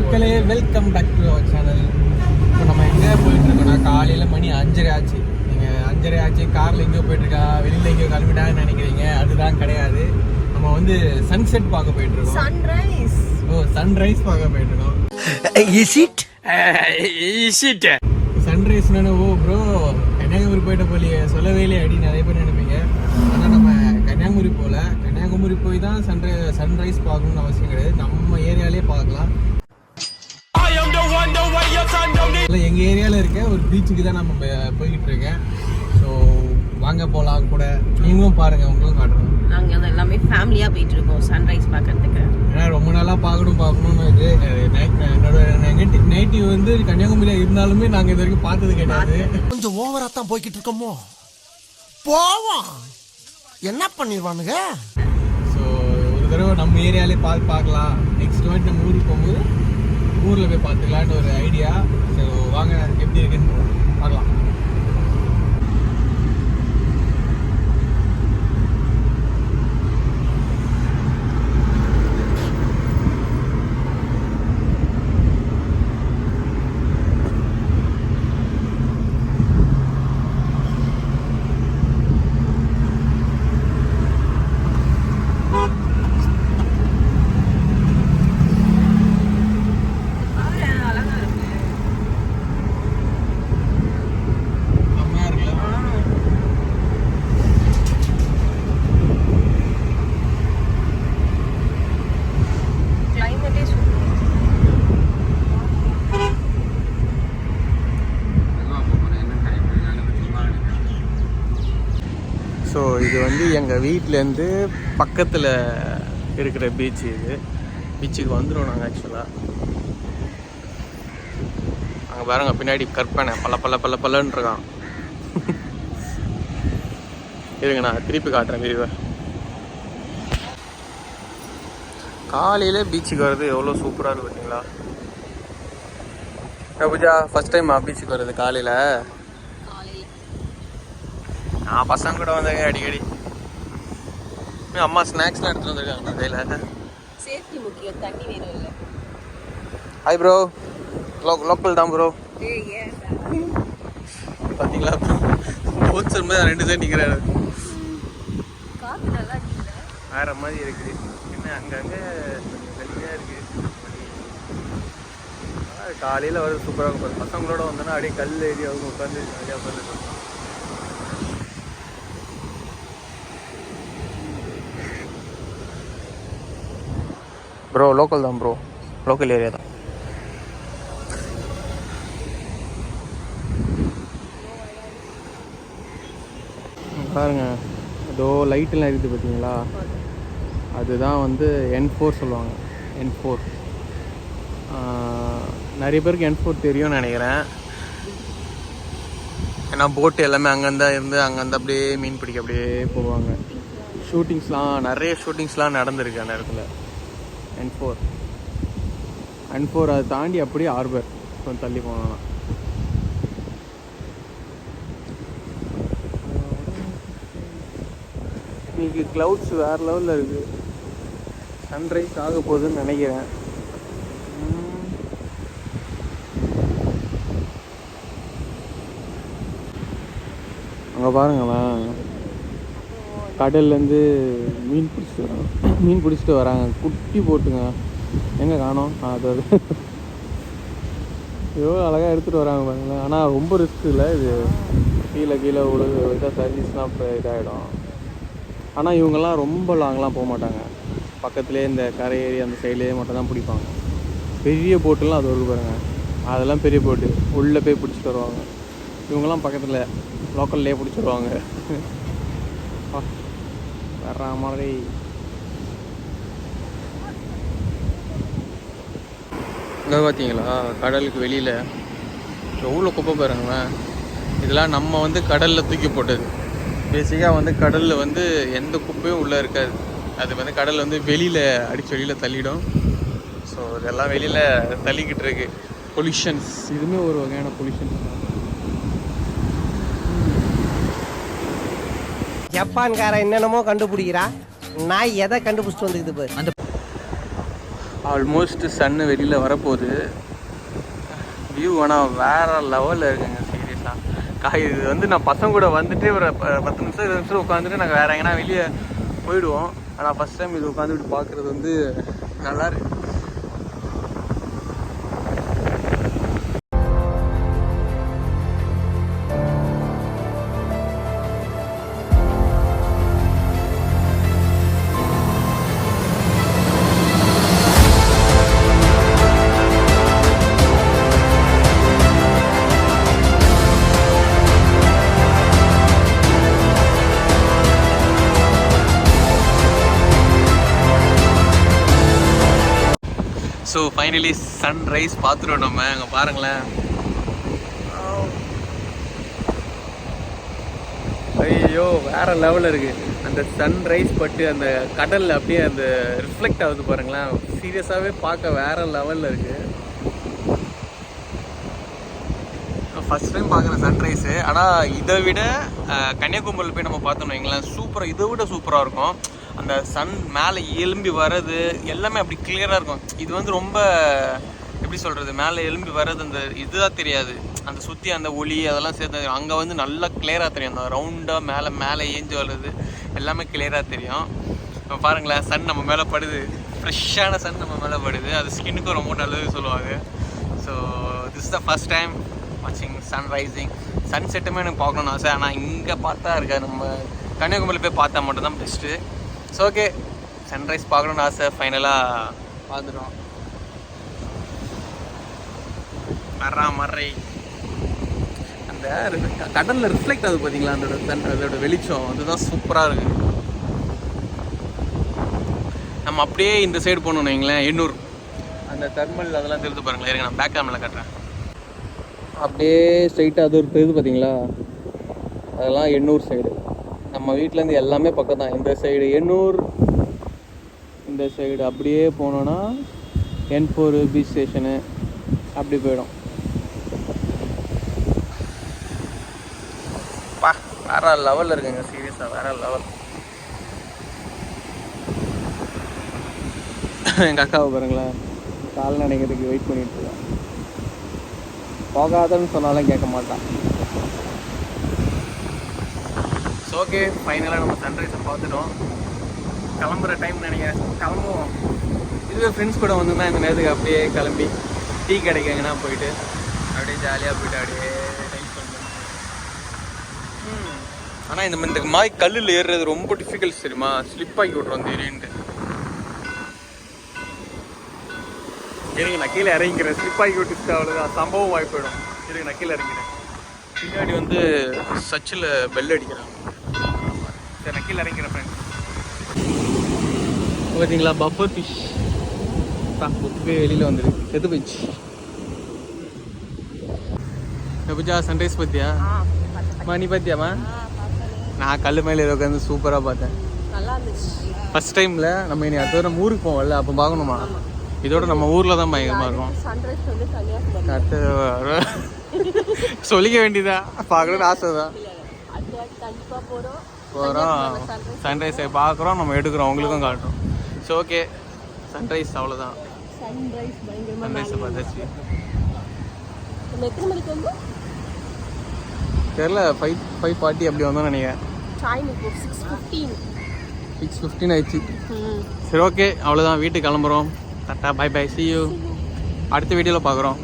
மக்களே welcome back to our channel. இப்போ நம்ம எங்கே போயிட்டுருக்கோம்னா காலையில் மணி 5:30 ஆச்சு. நீங்கள் 5:30 ஆச்சு காரில் எங்கேயோ போயிட்டுருக்கா, வெளியில் எங்கேயோ கிளம்பிட்டாங்கன்னு நினைக்கிறீங்க. அதுதான் கிடையாது. நம்ம வந்து சன்செட் பார்க்க போயிட்டுருக்கோம். சன்ரைஸ். சன்ரைஸ் பார்க்க போயிட்டுருக்கோம். சன்ரைஸ்னு ப்ரோ கன்னியாகுமரி போயிட்ட போலியே, சொல்லவே இல்லையே அப்படின்னு நிறைய பேர் நினைப்பீங்க. ஆனால் நம்ம கன்னியாகுமரி போகல. கன்னியாகுமரி போய் தான் சன்ரைஸ் பார்க்கணும்னு அவசியம் கிடையாது. நம்ம ஏரியாலே பார்க்கலாம். எங்கள் ஏரியாவில் இருக்க ஒரு பீச்சுக்கு தான் நம்ம போய்கிட்டு இருக்கேன். ஸோ வாங்க போகலாம் கூட. நீங்களும் பாருங்கள், உங்களும் காட்டுறோம். நாங்கள் வந்து எல்லாமே ஃபேமிலியாக போயிட்டு இருக்கோம் சன்ரைஸ் பார்க்கறதுக்கு. ஏன்னா ரொம்ப நாளாக பார்க்கணும்னு இது என்னோட நேட்டிவ் வந்து கன்னியாகுமரியில் இருந்தாலுமே நாங்கள் இது வரைக்கும் பார்த்தது கிடையாது. கொஞ்சம் ஓவரா தான் போய்கிட்டு இருக்கோமோ, போவோம் என்ன பண்ணிடுவானுங்க. ஸோ ஒரு தடவை நம்ம ஏரியாலே பார்க்கலாம். நெக்ஸ்ட் வாட்டி நம்ம ஊருக்கு போகும்போது ஊரில் போய் பார்த்துக்கலான்னு ஒரு ஐடியா. ஸோ வாங்க எப்படி இருக்குன்னு பார்க்கலாம். ஸோ இது வந்து எங்கள் வீட்டிலேருந்து பக்கத்தில் இருக்கிற பீச்சு. இது பீச்சுக்கு வந்துடும் நாங்கள் ஆக்சுவலாக. அங்கே பாருங்க பின்னாடி கற்பனை பல்லன்னு இருக்கான். இருங்க நான் திருப்பி காட்டுறேன் விரிவை. காலையில் பீச்சுக்கு வர்றது எவ்வளோ சூப்பராக இருக்கு பார்த்தீங்களா? பூஜா ஃபஸ்ட் டைம் பீச்சுக்கு வர்றது காலையில். நான் பசங்க கூட வந்தேங்க அடிக்கடி. அம்மா ஸ்நாக்ஸ்லாம் எடுத்துகிட்டு வந்துருக்காங்க கையில். சேஃப்டி முக்கியம், தண்ணி வேணும் இல்லை. ஹாய் ப்ரோ, லோக்கல் தான் ப்ரோ. பார்த்தீங்களா போச்சு மாதிரி 2 சைடு நிற்கிறாரு. காற்று நல்லா வேற மாதிரி இருக்குது. என்ன அங்கங்கே கல்வியாக இருக்குது. காலையில் வர சூப்பராக இருக்கும். பசங்களோட வந்தோன்னா அப்படியே கல் ஏறி அவங்க உட்காந்து ஜாலியாக உட்காந்துருக்கோம். ப்ரோ லோக்கல் தான் ப்ரோ, லோக்கல் ஏரியா தான். பாருங்க ஏதோ லைட்டெல்லாம் இருக்குது பார்த்தீங்களா? அதுதான் வந்து N4 சொல்லுவாங்க. N4 நிறைய பேருக்கு N4 தெரியும்னு நினைக்கிறேன். ஏன்னா போட்டு எல்லாமே அங்கேருந்தா இருந்து அங்கேருந்து அப்படியே மீன் பிடிக்க அப்படியே போவாங்க. நிறைய ஷூட்டிங்ஸ்லாம் நடந்திருக்கு அந்த இடத்துல. N4 அதை தாண்டி அப்படியே ஹார்பர் கொஞ்சம் தள்ளி போனோம்னா. இன்னைக்கு க்ளவுட்ஸ் வேறு லெவலில் இருக்குது. சன்ரைஸ் ஆக போகுதுன்னு நினைக்கிறேன். அங்கே பாருங்களேன், கடல்லேருந்து மீன் பிடிச்சிட்டு வராங்க. குட்டி போட்டுங்க எங்கே காணோம். அது எவ்வளோ அழகாக எடுத்துகிட்டு வராங்க பாருங்களேன். ஆனால் ரொம்ப ரிஸ்க் இல்லை இது. கீழே இதாக சர்வீஸ்லாம் இப்போ இதாகிடும். ஆனால் இவங்கெல்லாம் ரொம்ப லாங்லாம் போக மாட்டாங்க. பக்கத்துலேயே இந்த கரை ஏரி அந்த சைட்லேயே மட்டும் தான் பிடிப்பாங்க. பெரிய போட்டுலாம் அது வருது பாருங்க, அதெல்லாம் பெரிய போட்டு உள்ளே போய் பிடிச்சிட்டு வருவாங்க. இவங்கெல்லாம் பக்கத்தில் லோக்கல்லே பிடிச்சிடுவாங்க. வர்ற மாதிரி இங்கே பார்த்தீங்களா கடலுக்கு வெளியில் எவ்வளோ குப்பை பாருங்களேன். இதெல்லாம் நம்ம வந்து கடலில் தூக்கி போட்டது. பேசிக்காக வந்து கடலில் வந்து எந்த குப்பையும் உள்ளே இருக்காது. அது வந்து கடல் வந்து வெளியில் அடித்து வெளியில் தள்ளிடும். ஸோ இதெல்லாம் வெளியில் தள்ளிக்கிட்டு இருக்கு. பொல்யூஷன்ஸ் இதுவுமே ஒரு வகையான பொல்யூஷன்ஸ் தான். ஜப்பான்கார என்னென்னமோ கண்டுபிடிக்கிறா, நான் எதை கண்டுபிடிச்சிட்டு வந்துக்குது. அந்த ஆல்மோஸ்ட் சன்னு வெளியில் வரப்போகுது. வியூ ஆனால் வேறு லெவலில் இருக்குங்க சீரியஸாக. இது வந்து நான் பசங்க கூட வந்துட்டு ஒரு 10 நிமிஷம் 20 நிமிஷம் உட்காந்துட்டு நாங்கள் வேறு எங்கன்னா வெளியே போயிடுவோம். ஆனால் ஃபஸ்ட் டைம் இது உட்காந்து இப்படி பார்க்குறது வந்து நல்லாயிருக்கு. ஸோ ஃபைனலி சன்ரைஸ் பார்த்துருவோம் நம்ம. அங்கே பாருங்களேன், ஐயோ வேறு லெவலில் இருக்குது. அந்த சன்ரைஸ் பட்டு அந்த கடலில் அப்படியே அந்த ரிஃப்ளெக்ட் ஆகுது பாருங்களேன். சீரியஸாகவே பார்க்க வேறு லெவலில் இருக்குது. ஃபஸ்ட் டைம் பார்க்குற சன்ரைஸு. ஆனால் இதை விட கன்னியாகுமரியில் போய் நம்ம பார்த்தோம்னு வைங்களேன், சூப்பராக, இதை விட சூப்பராக இருக்கும். அந்த சன் மேலே எலும்பி வர்றது எல்லாமே அப்படி கிளியராக இருக்கும். இது வந்து ரொம்ப எப்படி சொல்கிறது, மேலே எலும்பி வர்றது அந்த இதுதான் தெரியாது, அந்த சுற்றி அந்த ஒளி அதெல்லாம் சேர்த்து. அங்கே வந்து நல்லா கிளியராக தெரியும். அந்த ரவுண்டாக மேலே ஏஞ்சி வர்றது எல்லாமே கிளியராக தெரியும். பாருங்களேன், சன் நம்ம மேலே படுது, ஃப்ரெஷ்ஷான சன் நம்ம மேலே படுது. அது ஸ்கின்னுக்கும் ரொம்ப நல்லது சொல்லுவாங்க. So this is the first time வாட்சிங் சன் ரைசிங். சன் செட்டுமே எனக்கு பார்க்கணுன்னு ஆசை. ஆனால் இங்கே பார்த்தா இருக்காது, நம்ம கன்னியாகுமரியில் போய் பார்த்தா மட்டும்தான் பெஸ்ட்டு. ஸோ ஓகே, சன்ரைஸ் பார்க்கணுன்னு ஆசை, ஃபைனலாக பார்த்துட்டோம். மறை அந்த கடலில் ரிஃப்ளெக்ட் ஆகுது பார்த்தீங்களா, அதோட வெளிச்சம், அதுதான் சூப்பராக இருக்குது. நம்ம அப்படியே இந்த சைடு போகணுன்னு வைங்களேன், எண்ணூர் அந்த தெர்மல் அதெல்லாம் தெரிஞ்சு பாருங்களேன். இருங்க நான் பேக் கேமரில் காட்டுறேன். அப்படியே ஸ்ட்ரைட்டாக அது ஒரு தெரியுது பார்த்தீங்களா, அதெல்லாம் எண்ணூர் சைடு. நம்ம வீட்டிலேருந்து எல்லாமே பக்கம் தான். இந்த சைடு எண்ணூர், இந்த சைடு அப்படியே போனோன்னா N4 பீச் ஸ்டேஷனு அப்படி போயிடும். பா வேறு லெவலில் இருக்குங்க சீரியஸாக, வேறு லெவல். எங்கள் அக்காவை பாருங்களேன், கால் நினைக்கிறதுக்கு வெயிட் பண்ணிட்டு இருக்கேன். போகாதன்னு சொன்னாலும் கேட்க மாட்டான். ஸோ ஓகே, ஃபைனலாக நம்ம சன்ரைஸை பார்த்துட்டோம். கிளம்புற டைம் நினைக்கிறேன், கிளம்புவோம். இதுவே ஃப்ரெண்ட்ஸ் கூட வந்தோம்னா இந்த நேரத்துக்கு அப்படியே கிளம்பி டீ கிடைக்குங்கன்னா போயிட்டு அப்படியே ஜாலியாக போயிட்டு அப்படியே டைம் பண்ணுவோம். ஆனால் இந்த மாதிரி கல்லில் ஏறுறது ரொம்ப டிஃபிகல்ட்ஸ் தெரியுமா, ஸ்லிப் ஆகி விட்ருவோம் திடீர்னு. இருங்க நான் கீழே இறங்கிக்கிறேன், ஸ்லிப் ஆகி விட்டு அவ்வளோதான், சம்பவம் ஆகி போயிடும். இருங்க நான் கீழே இறங்கிறேன். பின்னாடி வந்து சர்ச்சில் பெல் அடிக்கிறாங்க. சரி நான் கீழே இறங்கிறேன் ஃப்ரெண்ட். பார்த்தீங்களா பஃபர் ஃபிஷ் புத்துவே வெளியில் வந்துருக்கு, செத்து போயிடுச்சு. எப்படியா சன்ரைஸ் பார்த்தியா? நீ பார்த்தியாம்மா? நான் கல் மேலே உட்காந்து சூப்பராக பார்த்தேன், நல்லா இருந்துச்சு. ஃபஸ்ட் டைமில். நம்ம இனி அடுத்த நம்ம ஊருக்கு போவோம்ல, அப்போ பார்க்கணுமா? இதோட நம்ம ஊரில் தான் பயங்கரமாக இருக்கும். சன்ரைஸ் வந்து கன்னியாகுமரி அடுத்த சொல்லிக்க வேண்டியதா, பார்க்கணுன்னு ஆசை தான். கண்டிப்பாக போகிறோம். சன்ரைஸை பார்க்குறோம், நம்ம எடுக்கிறோம், உங்களுக்கும் காட்டுறோம். ஸோ ஓகே, சன்ரைஸ் அவ்வளோதான். சன்ரைஸ் பயங்கரமாக சன்ரைஸை பார்த்தாச்சு. எத்தனை மணிக்கு வந்து தெரில, 5:40 அப்படி வந்தோம்னு நினைக்கிறேன். டைம் இப்போ 6:15 ஆயிடுச்சு. சரி ஓகே, அவ்வளோதான், வீட்டுக்கு கிளம்புறோம். டாட்டா பை பை, see you. அடுத்த வீடியோவில் பார்க்குறோம்.